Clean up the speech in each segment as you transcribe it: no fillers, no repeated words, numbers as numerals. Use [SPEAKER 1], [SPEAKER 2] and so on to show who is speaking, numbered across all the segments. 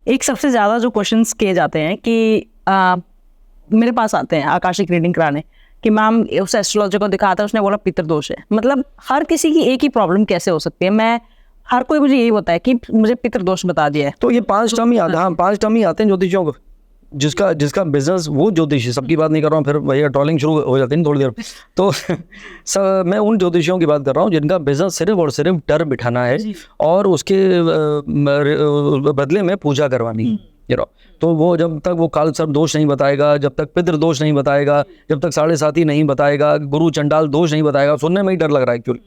[SPEAKER 1] एक सबसे ज़्यादा जो क्वेश्चंस किए जाते हैं कि मेरे पास आते हैं आकाशिक रीडिंग कराने कि मैम उस एस्ट्रोलॉजर को दिखाता है, उसने बोला पितृदोष है। मतलब हर किसी की एक ही प्रॉब्लम कैसे हो सकती है? मैं हर कोई मुझे यही बताया कि मुझे पितृदोष बता दिया है।
[SPEAKER 2] तो ये 5 टर्म ही आते हैं। हाँ, 5 टर्म ही आते हैं ज्योतिषियों को। जिसका बिजनेस वो ज्योतिषी, सबकी बात नहीं कर रहा हूँ, फिर भैया ट्रॉलिंग शुरू हो जाती है थोड़ी देर। तो मैं उन ज्योतिषियों की बात कर रहा हूँ जिनका बिजनेस सिर्फ और सिर्फ डर बिठाना है और उसके बदले में पूजा करवानी है। तो वो जब तक वो काल सर्प दोष नहीं बताएगा, जब तक पितृदोष नहीं बताएगा, जब तक 7.5 नहीं बताएगा, गुरु चंडाल दोष नहीं बताएगा, सुनने में ही डर लग रहा है एक्चुअली,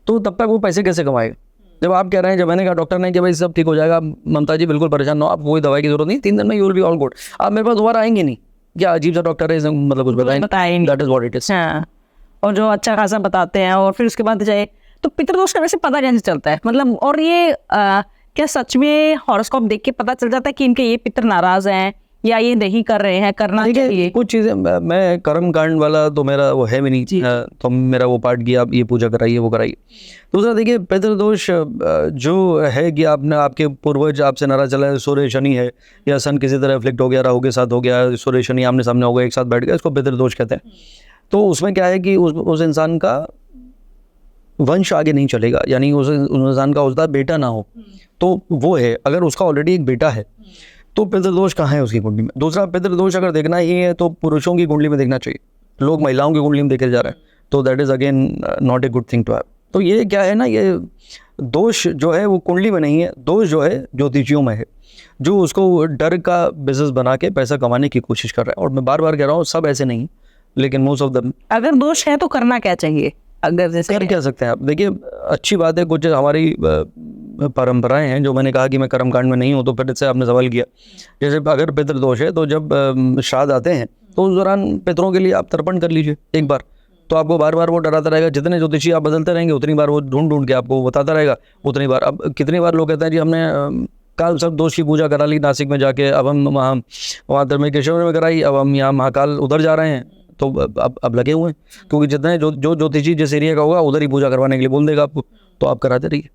[SPEAKER 2] तो तब तक वो पैसे कैसे कमाएगा? जब आप कह रहे हैं, जब मैंने कहा डॉक्टर ने कि भाई सब ठीक हो जाएगा, ममता जी बिल्कुल परेशान ना हो, आप कोई दवाई की जरूरत नहीं, 3 दिन में you will be all good, आप मेरे पास दोबारा आएंगे नहीं। क्या अजीब सा डॉक्टर है, मतलब कुछ बताएंगे, that is what it is.
[SPEAKER 1] हाँ, और जो अच्छा खासा बताते हैं और फिर उसके बाद जाए तो पितृदोष का वैसे पता कैसे चलता है? मतलब और ये क्या सच में हॉरोस्कोप देख के पता चल जाता है कि इनके ये पितर नाराज हैं या ये नहीं कर रहे हैं, करना चाहिए?
[SPEAKER 2] कुछ चीजें मैं कर्म कांड वाला तो मेरा वो है भी नहीं, तो मेरा वो पार्ट किया, आप ये पूजा कराइए वो कराइए। दूसरा देखिए, पितृदोष जो है कि आपने, आपके पूर्वज आपसे नाराज चला है, सूर्य शनि है या सन किसी तरह अफ्लिक्ट हो गया, राहु के साथ हो गया, सूर्य शनि आमने सामने हो गया, एक साथ बैठ गया, इसको पितृदोष कहते हैं। तो उसमें क्या है कि उस इंसान का वंश आगे नहीं चलेगा, यानी उस इंसान का उसका बेटा ना हो, तो वो है। अगर उसका ऑलरेडी एक बेटा है तो पितृदोष कहाँ है उसकी कुंडली में? दूसरा, पितृदोष अगर देखना ही है तो पुरुषों की कुंडली में देखना चाहिए, लोग महिलाओं की कुंडली में देखे जा रहे हैं, तो that is again not a good thing to have. तो ये क्या है ना, ये दोष जो है वो कुंडली में नहीं है, दोष जो है ज्योतिषियों में है, जो उसको डर का बिजनेस बना के पैसा कमाने की कोशिश कर रहा है। और मैं बार बार कह रहा हूँ, सब ऐसे नहीं, लेकिन मोस्ट ऑफ दम।
[SPEAKER 1] अगर दोष है तो करना क्या चाहिए? अगर जैसे
[SPEAKER 2] कर क्या सकते हैं आप? देखिए, अच्छी बात है, कुछ हमारी परंपराएं हैं, जो मैंने कहा कि मैं कर्मकांड में नहीं हूँ, तो फिर इससे आपने सवाल किया, जैसे अगर पितृदोष है तो जब श्राद्ध आते हैं तो उस दौरान पितरों के लिए आप तर्पण कर लीजिए एक बार, तो आपको बार बार वो डराता रहेगा। जितने ज्योतिषी आप बदलते रहेंगे उतनी बार वो ढूंढ ढूंढ के आपको बताता रहेगा, उतनी बार। अब कितनी बार लोग कहते हैं जी हमने काल सर्प दोष की पूजा करा ली नासिक में जाके, अब हम वहाँ धर्मेकेश्वर में कराई, अब हम यहाँ महाकाल उधर जा रहे हैं, तो अब लगे हुए हैं, क्योंकि जितने जो ज्योतिषी जिस एरिया का होगा उधर ही पूजा करवाने के लिए बोल देगा आपको, तो आप कराते रहिए।